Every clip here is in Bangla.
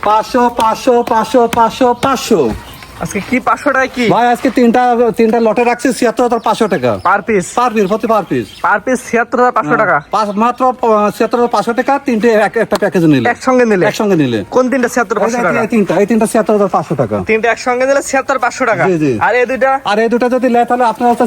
500 500 500 500 500 আজকে কি 500 টাকা কি ভাই আজকে তিনটা লটে রাখছি 76500 টাকা per piece per piece per piece 76500 টাকা মাত্র 76500 টাকা তিনটে একটা প্যাকেজ নিলে একসঙ্গে নিলে কোন তিনটা 76500 টাকা এই তিনটা 76500 টাকা তিনটা একসঙ্গে নিলে 76500 টাকা জি, জি। আর এই দুইটা যদি নেয় তাহলে আপনার হচ্ছে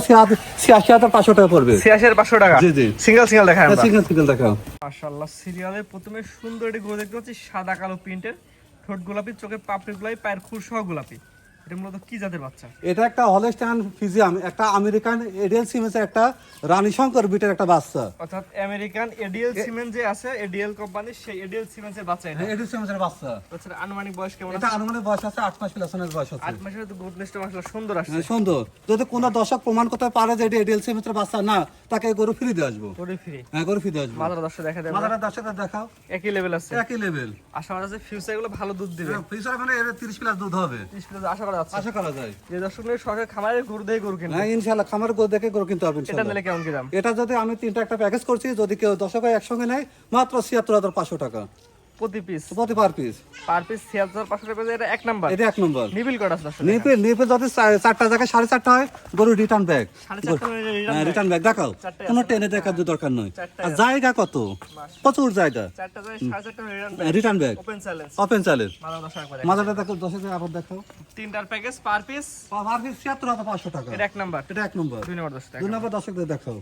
86500 টাকা পড়বে 86500 টাকা জি, জি। সিঙ্গেল দেখাই আমরা সিঙ্গেল দেখাও মাশাআল্লাহ সিরিয়ালে প্রথমে সুন্দর একটি গরু দেখতে পাচ্ছি সাদা কালো প্রিন্টের ঠোঁট গোলাপি চোখে পাপড়ি গোলাপি পায়ের খুর সহ গোলাপি এটা মূলত কি জাতের বাচ্চা এটা একটা হলস্টাইন ফ্রিজিয়ান একটা আমেরিকান এডিএল সিমেন্সের একটা রানী শঙ্কর বিটের একটা বাচ্চা অর্থাৎ আমেরিকান এডিএল সিমেন্ট যে আছে এডিএল কোম্পানির সেই এডিএল সিমেন্টের বাচ্চা এটা এডিএল সিমেন্সের বাচ্চা আচ্ছা আনুমানিক বয়স কেমন এটা আছে আনুমানিক বয়স আছে 8 মাস প্লাসনের বয়স আছে 8 মাসের তো গ্রোথ লিস্টটা মাশাআল্লাহ সুন্দর আসছে সুন্দর যদি কোনো দর্শক প্রমাণ করতে পারে যে এটা এডিএল সিমেন্সের বাচ্চা না তাকে গরু ফ্রি দিয়ে আসবো গরু ফ্রি গরু ফ্রি দিয়ে আসবো মাদার দর্শক দেখা দেবে মাদার দর্শকদের দেখাও একই লেভেল আছে একই লেভেল আশা করা যাচ্ছে ফিউচার গুলো ভালো দুধ দিবে ফ্রিজার মানে এর 30 প্লাস দুধ হবে 30 প্লাস আশা করা যাচ্ছে আশা করা যায় যে দর্শক নিয়ে সরকার খামারে গরু দেয় গরু কিনবে হ্যাঁ ইনশাআল্লাহ খামার গরু দেখে গরু কিনতে হবে এটা ইনশাআল্লাহ নিলে কেমন কি দাম এটা যদি আমি তিনটা একটা প্যাকেজ করছি যদি কেউ দর্শক একসঙ্গে নেয় মাত্র 76500 টাকা প্রতি পিস প্রতি পার পিস 76500 টাকা এটা এক নাম্বার এটা এক নম্বর নিবিল কত আছে দর্শক নিপে যদি 4টা জায়গায় 4.5 হয় গরু রিটার্ন ব্যাগ 4.5 রিটার্ন ব্যাগ দেখাও চারটে কোনো টেনে দেখার দরকার নয় চারটে আর জায়গা কত প্রচুর জায়গা চারটা যায় 4.5 টাকা return bag open challenge open challenge mother দর্শক করে মাজাটা দেখো 10 আবার দেখাও তিনটার package per piece per piece 77500 টাকা এটা এক নাম্বার এটা এক নম্বর দুই নাম্বার দর্শক দুই নম্বর দর্শকদের দেখাও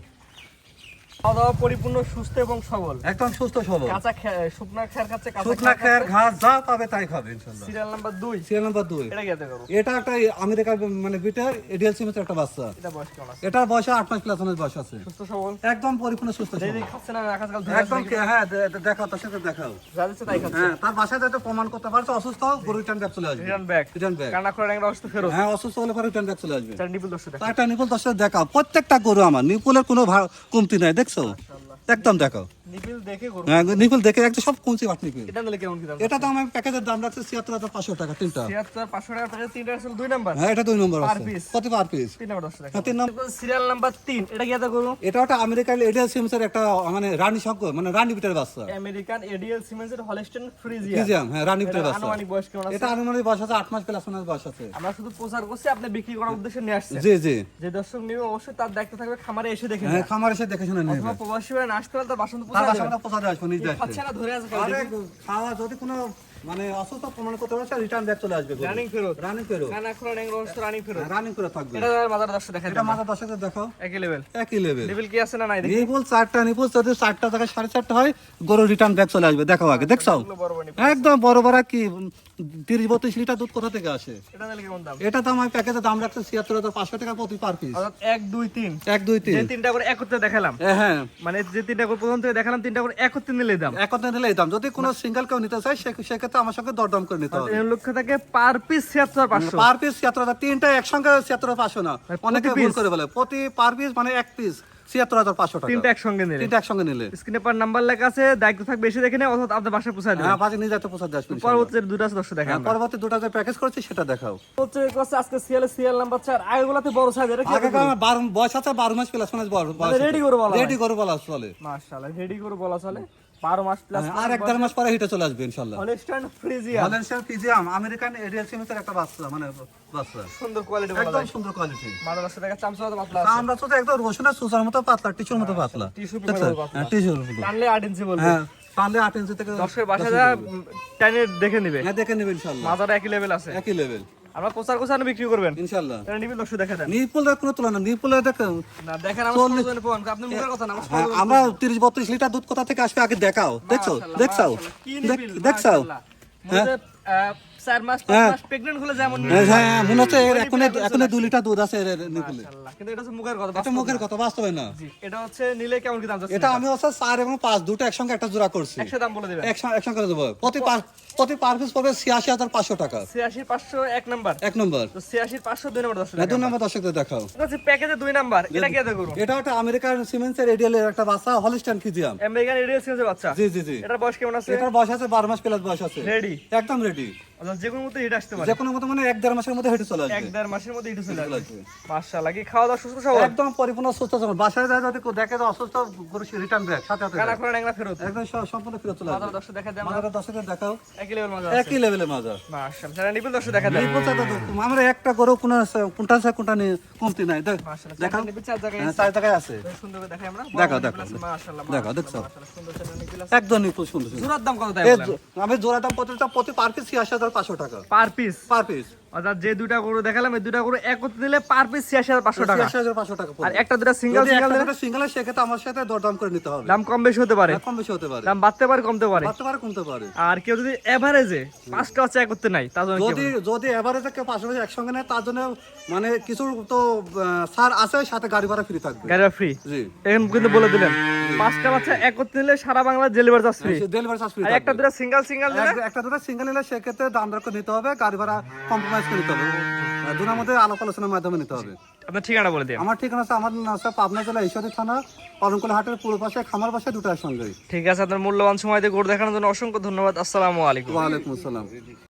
খাওয়া দাওয়া পরিপূর্ণ সুস্থ এবং সবল একদম সুস্থ সবল কাঁচা শুকনা খের খাচ্ছে কাঁচা শুকনা খের ঘাস যা পাবে তাই খাবে ইনশাআল্লাহ সিরিয়াল নাম্বার 2 সিরিয়াল নাম্বার 2 এটা কেটে করো এটা একটা আমেরিকার মানে বিটার এডিএল সিমেন্সের একটা বাচ্চা এটা বয়স কেমন আছে এটার বয়স 8 মাস প্লাস বয়স আছে সুস্থ সবল একদম পরিপূর্ণ সুস্থ সবল। যেদিন খাচ্ছে না আকাশকাল ধরে একদম হ্যাঁ দেখাও তার সাথে দেখাও যা দিচ্ছে তাই খাচ্ছে হ্যাঁ তার বাসায় যাতে প্রমাণ করতে পারছে অসুস্থ গরু রিটার্ন ব্যাক চলে আসবে রিটার্ন ব্যাক রিটার্ন ব্যাক কানা করে একটা অবস্থা ফেরত হ্যাঁ অসুস্থ হলে পরে রিটার্ন ব্যাক চলে আসবে চার নিপুল দর্শক দেখো একটা নিপুল দর্শক দেখাও প্রত্যেকটা গরু আমার নিপুলের কোনো কমতি নাই দেখছো একদম দেখাও নিপিল দেখে করো হ্যাঁ নিপুল দেখে একটা সব কমতি বাট নিপুল এটা নিলে কেমন কি দাম এটা তো আমার প্যাকেজের দাম রাখছে 76500 টাকা তিনটা 76500 টাকা প্যাকেজ তিনটা আসলে দুই নাম্বার হ্যাঁ এটা 2 নম্বর Per আছে piece? কত পার পিস তিন নাম্বার দর্শক দেখো হ্যাঁ 3 নম্বর সিরিয়াল নাম্বার 3 এটা কি এটা করো এটা একটা আমেরিকান এডিএল সিমেন্সের একটা মানে রানী শঙ্কর মানে রানী বিটের বাচ্চা আমেরিকান এডিএল সিমেন্সের হলস্টেইন ফ্রিজিয়ান ফ্রিজিয়াম হ্যাঁ রানী বিটের বাচ্চা আনুমানিক বয়স কেমন আছে এটা আনুমানিক বয়স আছে 8 মাস প্লাস বয়স আছে আমরা শুধু প্রচার করছি আপনি বিক্রি করার উদ্দেশ্যে নিয়ে আসছেন জি জি যে দর্শক নিবে অবশ্যই তার দায়িত্ব থাকবে খামারে এসে দেখে হ্যাঁ খামার এসে দেখে শুনে নেবে অথবা প্রবাসী হয়ে আসতে পারলে তার বাসন্ত তার পোষা বাসা যাবে আমরা পৌঁছাতে আসবো নিজ দায়িত্বে খাচ্ছে না ধরে আছে কেউ আরে দেখি। খাওয়া যদি কোনো মানে অসুস্থ প্রমাণ করতে পারছে রিটার্ন ব্যাক চলে আসবে রানিং ফেরত রানিং করো কানা খোলা নেং রহস্য রানিং ফেরত রানিং করে থাকবে এটা মাদার দর্শক দেখা এটা মাথা দর্শকদের দেখাও একই লেভেল একই লেভেল লেভেল কি আছে না নাই দেখি নিপুল 4টা নিপুল যদি 4টা জায়গায় 4.5 হয় গরু রিটার্ন ব্যাক চলে আসবে দেখাও আগে দেখছাও এগুলো বড় বড় একদম বড় বড় কি 30-32 লিটার দুধ কোথা থেকে আসে এটা নিলে কেমন দাম এটা তো আমার প্যাকেজের দাম রাখছে 76500 টাকা প্রতি পার পিস অর্থাৎ 1 2 3 1 2 যে 3 তিনটা করে একত্রে দেখালাম হ্যাঁ মানে যে তিনটা করে প্রথম থেকে দেখালাম তিনটা করে একত্রে নিলে দাম একত্রে নিলে এই দাম যদি কোনো সিঙ্গেল কেউ নিতে চায় সেক্ষেত্রে আমার সঙ্গে দরদাম করে নিতে হবে এর লক্ষ্য থাকে পার পিস 76500 পার পিস 77000 তিনটা একসঙ্গে 77500 না অনেকে ভুল করে বলে প্রতি পার পিস মানে এক পিস 77500 টাকা তিনটা একসঙ্গে নিলে তিনটা একসঙ্গে নিলে স্ক্রিনে পার নাম্বার লেখা আছে দায়িত্ব থাকবে এসে দেখে নেয় অথবা আপনার বাসায় পৌঁছায় দেবে হ্যাঁ বাজে নিয়ে যেতে পৌঁছাতে আসবে পরবর্তী দুটো আছে দর্শক দেখেন পরবর্তী দুটো যে প্যাকেজ করছি সেটা দেখাও হচ্ছে আজকে সিএল নাম্বার 4 আগেগুলোতে বড় সাইজ এটা কি আগে আমার 12 বয়স আছে 12 মাস প্লাস মানে ready করে বলা হয়। রেডি করে বলা চলে মাশাআল্লাহ রেডি করে বলা চলে 12 মাস প্লাস আর 1.5 মাস পরে হিটে চলে আসবে ইনশাআল্লাহ হলস্টাইন ফ্রিজিয়ান ভ্যালেন্সিয়ান ফিজিয়াম আমেরিকান এডিএল সিমেন্সের একটা বাচ্চা মানে বাচ্চা সুন্দর কোয়ালিটি বলা একদম যায় সুন্দর কোয়ালিটি মাদার দর্শক দেখা চামচা মতো পাতলা আছে আমরা তো একদম রসুনের সুসার মতো পাতলা টিস্যুর মতো পাতলা টিস্যু দেখছো? পেপার পাতলা হ্যাঁ, টিস্যুর মতো টানলে 8 ইঞ্চি বলবে হ্যাঁ তাহলে 8 ইঞ্চি থেকে দর্শকের বাসা যা টাইনে দেখে নিবে হ্যাঁ দেখে নেবেন ইনশাআল্লাহ মাদার একই লেভেল আছে একই লেভেল আমরা প্রচার কোচানো বিক্রি করবেন ইনশাআল্লাহ এটা নিবি দর্শক দেখা দেন নিপুলের কোনো তুলনা নিপুলের দেখেন না দেখেন আমার সহজে পান আপনি মুখের কথা না আমার হ্যাঁ, সহজে আমরা 30-32 লিটার দুধ কোথা থেকে আসবে আগে দেখাও দেখছো মাশাআল্লাহ, দেখছো মাশাআল্লাহ, কি নিবিল, দেখছো মাশাআল্লাহ। মনে হচ্ছে, 4 মাস 5 মাস প্রেগন্যান্ট হলে যেমন হ্যাঁ হ্যাঁ মনে হচ্ছে এর এখন 2 লিটার দুধ আছে এর নিপুলে মাশাআল্লাহ কিন্তু এটা হচ্ছে মুখের কথা এটা মুখের কথা বাস্তবে না জি এটা হচ্ছে নিলে কেমন কি দাম যাচ্ছে এটা আমি হচ্ছে 4 এবং 5 দুটো একসঙ্গে একটা জোড়া করছি একশো দাম বলে দিবেন একসঙ্গে করে দেবো প্রতি পার পিস পড়বে 86500 টাকা 86500 এক নাম্বার এক নম্বর তো 86500 দুই নাম্বার দর্শক হ্যাঁ 2 নম্বর দর্শকদের দেখাও এটা হচ্ছে প্যাকেজে দুই নাম্বার এটা কি করুন এটা একটা আমেরিকান সিমেন্সের এডিএল এর একটা বাচ্চা হলস্টাইন ফিজিয়াম আমেরিকান এডিএল সিরিজের বাচ্চা জি জি জি এটার বয়স কেমন আছে এটার বয়স আছে 12 মাস প্লাস বয়স আছে রেডি একদম রেডি আচ্ছা যে কোনো মতো হিট আসতে পারে, যে কোনো মতো মানে 1-1.5 মাসের মধ্যে হেঁটে চলে আসবে। 1-1.5 মাসের মধ্যে হিট চলে আসবে। আসবে। মাশাআল্লাহ, কি খাওয়া দাওয়া সুস্থ সবল? একদম পরিপূর্ণ সুস্থ সবল। বাসায় যায় যদি কেউ দেখে যে অসুস্থ, গরু রিটার্ন ব্যাক সাথে সাথে কানা যায়। করে ন্যাংরা ফেরত। একদম সম্পূর্ণ ফিরে চলে মাদার আসবে। দর্শক দেখা দেন, মাদারের দর্শকের দেখাও একই লেভেল মজা আছে। একই লেভেলে মজা। মাশাআল্লাহ, যারা নিবেন দর্শক দেখা দেন। এই বলছে তো আমরা একটা গরু কোনটা আছে কোনটা নেই কমতি নাই। মাশাআল্লাহ, দেখাও, চারটা নিবেন, চার জায়গায় হ্যাঁ, আছে। 4 জায়গায় আছে। বেশ সুন্দর করে দেখাই আমরা। দেখাও, বড় দেখাও, নিবেন আছে, মাশাআল্লাহ, দেখাও, দেখছো? মাশাআল্লাহ, সুন্দর সুন্দর নিবেন আছে। একদম খুব সুন্দর সুন্দর। জোড়ার দাম কত তাই এই বলেন? আমি জোড়া দাম প্রতি পার পিস 86,500 টাকা পার পিস? Per piece. অর্থাৎ যে দুইটা গরু দেখালাম, এই দুইটা গরু একত্রে দিলে পার পিস 86,500 টাকা। 86,500 টাকা আর পড়বে। একটা দুটা সিঙ্গেল যদি সিঙ্গেল একটা দিলে দুটো সিঙ্গেল হয় সেক্ষেত্রে আমার সাথে দরদাম করে নিতে হবে। দাম কম বেশি হতে পারে, কম বেশি হতে পারে, দাম বাড়তে পারে কমতে পারে। বাড়তে পারে কমতে পারে। আর কেউ যদি এভারেজে পাঁচটা বাচ্চা একত্রে নাই, তার জন্য কি যদি হবে? যদি এভারেজে কেউ পাশাপাশি একসঙ্গে নেয় তার জন্য মানে কিছু তো ছাড় আছে, সাথে গাড়ি ভাড়া ফ্রি থাকবে। গাড়িটা ফ্রি জি, এখন কিন্তু বলে দিলেন, পাঁচটা বাচ্চা একত্রে নিলে সারা Bangla delivery charge free. Delivery charge free আর একটা থাকবে। দুটা সিঙ্গেল সিঙ্গেল দিলে একটা দুটো সিঙ্গেল নিলে সেক্ষেত্রে দাম দর করে নিতে হবে, গাড়ি ভাড়া কম্প্রোমাইজ করে নিতে হবে, দুটোর মধ্যে আলাপ আলোচনার মাধ্যমে নিতে হবে। আপনার ঠিকানা বলে দিন। আমার ঠিকানা আছে, আমার আছে পাবনা জেলা ঈশ্বরদী থানা অরণকুলা হাটের পূর্ব পাশে, খামার পাশে, দুটো একসঙ্গে। ঠিক আছে, আপনার মূল্যবান সময় দিয়ে গরু দেখানোর জন্য অসংখ্য ধন্যবাদ। আসসালামু আলাইকুম। ওয়ালাইকুম আসসালাম।